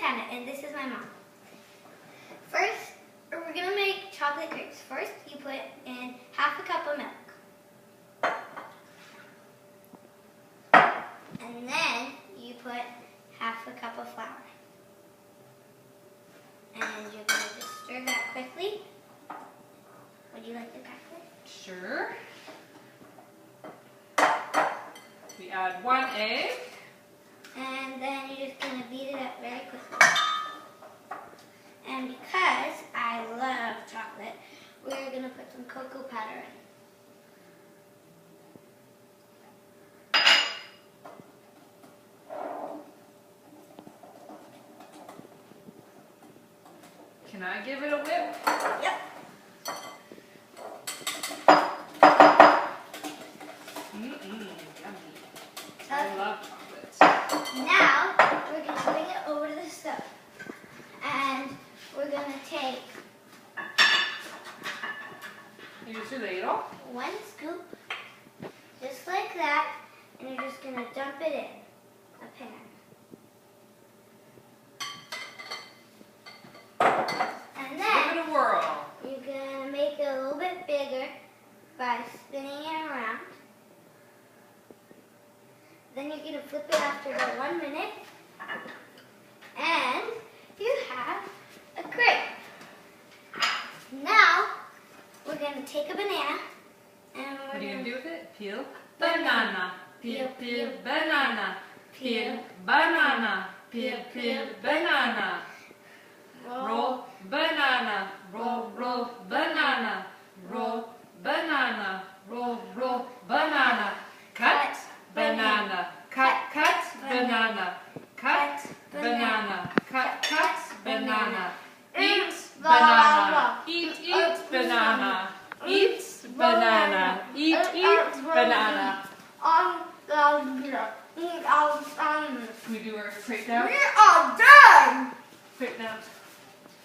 Hannah, and this is my mom. First, we're gonna make chocolate grapes. First, you put in half a cup of milk. And then you put half a cup of flour. And you're gonna just stir that quickly. Would you like to crack it? Sure. We add 1 egg. And then you're just going to beat it up very quickly. And because I love chocolate, we're going to put some cocoa powder in. Can I give it a whip? Yep. Yummy. Okay. I love chocolate. Now, we're going to bring it over to the stove. And we're going to take Use your ladle. 1 scoop, just like that, and you're just going to dump it in a pan. And then Give it a whirl. you're going to make it a little bit bigger by spinning it around. Then you're going to flip it after about 1 minute. And you have a grape. Now, we're going to take a banana. And What we're are you going going to to do with it? Peel banana. Peel banana. Peel banana. Peel banana. Roll banana. Roll banana. Roll banana. Roll banana. Cut banana. Cut banana. Cut banana. Cut banana. Eat banana. Eat banana. Eat banana. Eat banana. Can we do our breakdown? We are done! Breakdown.